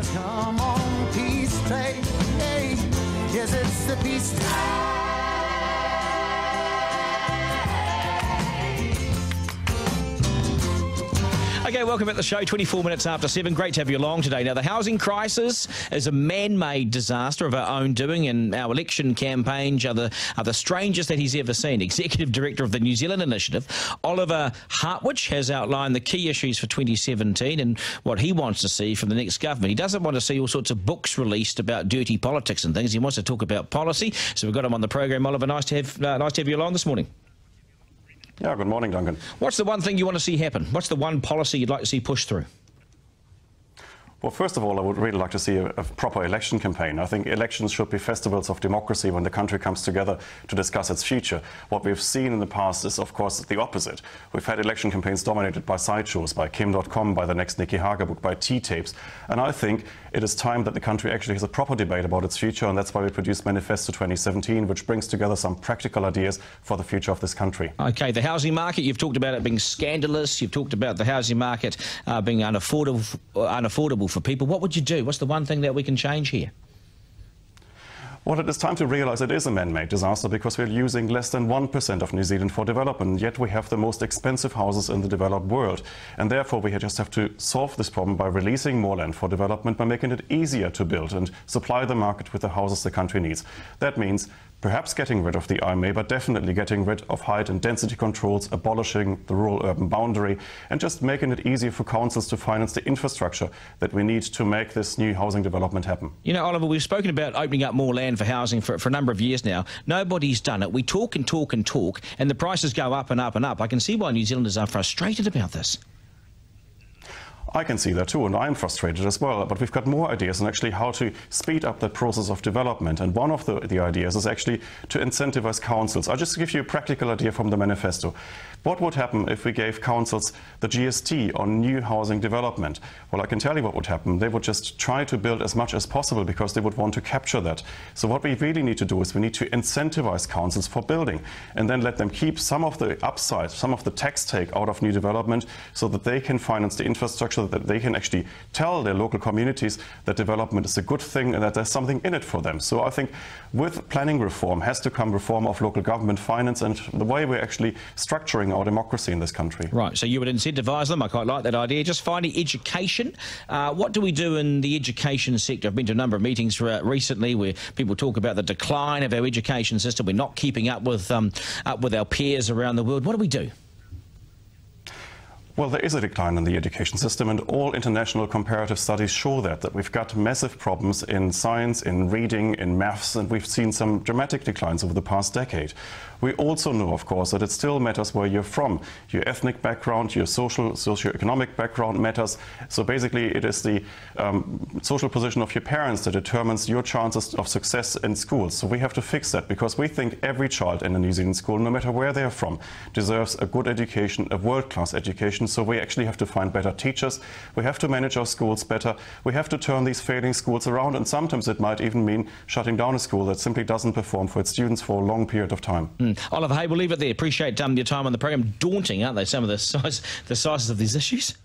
Yes, come on, peace train. Hey, yes, it's the peace train. Okay, welcome at the show, 24 minutes after 7. Great to have you along today. Now, the housing crisis is a man-made disaster of our own doing, and our election campaigns are the strangest that he's ever seen. Executive Director of the New Zealand Initiative, Oliver Hartwich, has outlined the key issues for 2017 and what he wants to see from the next government. He doesn't want to see all sorts of books released about dirty politics and things. He wants to talk about policy. So we've got him on the program. Oliver, nice to have you along this morning. Yeah, good morning, Duncan. What's the one thing you want to see happen? What's the one policy you'd like to see pushed through? Well, first of all, I would really like to see a proper election campaign. I think elections should be festivals of democracy when the country comes together to discuss its future. What we've seen in the past is, of course, the opposite. We've had election campaigns dominated by sideshows, by Kim.com, by the next Nikki Hager book, by T-tapes. And I think it is time that the country actually has a proper debate about its future, and that's why we produced Manifesto 2017, which brings together some practical ideas for the future of this country. OK, the housing market, you've talked about it being scandalous. You've talked about the housing market being unaffordable for people. What would you do? What's the one thing that we can change here? Well, it is time to realise it is a man-made disaster because we're using less than 1% of New Zealand for development, yet we have the most expensive houses in the developed world. And therefore we just have to solve this problem by releasing more land for development, by making it easier to build and supply the market with the houses the country needs. That means perhaps getting rid of the IMA, but definitely getting rid of height and density controls, abolishing the rural-urban boundary, and just making it easier for councils to finance the infrastructure that we need to make this new housing development happen. You know, Oliver, we've spoken about opening up more land for housing for a number of years now. Nobody's done it. We talk and talk and talk, and the prices go up and up and up. I can see why New Zealanders are frustrated about this. I can see that too, and I'm frustrated as well, but we've got more ideas on actually how to speed up that process of development, and one of the ideas is actually to incentivize councils. I'll just give you a practical idea from the manifesto. What would happen if we gave councils the GST on new housing development? Well, I can tell you what would happen. They would just try to build as much as possible because they would want to capture that. So what we really need to do is we need to incentivize councils for building and then let them keep some of the upside, some of the tax take out of new development so that they can finance the infrastructure, that they can actually tell their local communities that development is a good thing and that there's something in it for them. So I think with planning reform has to come reform of local government finance and the way we're actually structuring our democracy in this country. Right, so you would incentivise them. I quite like that idea. Just finally, education. What do we do in the education sector? I've been to a number of meetings recently where people talk about the decline of our education system. We're not keeping up with our peers around the world. What do we do? Well, there is a decline in the education system, and all international comparative studies show that we've got massive problems in science, in reading, in maths, and we've seen some dramatic declines over the past decade. We also know, of course, that it still matters where you're from. Your ethnic background, your socio-economic background matters. So basically, it is the social position of your parents that determines your chances of success in schools. So we have to fix that because we think every child in a New Zealand school, no matter where they're from, deserves a good education, a world-class education. So we actually have to find better teachers. We have to manage our schools better. We have to turn these failing schools around, and sometimes it might even mean shutting down a school that simply doesn't perform for its students for a long period of time. Oliver, hey, we'll leave it there. Appreciate your time on the program. Daunting, aren't they, some of the sizes of these issues?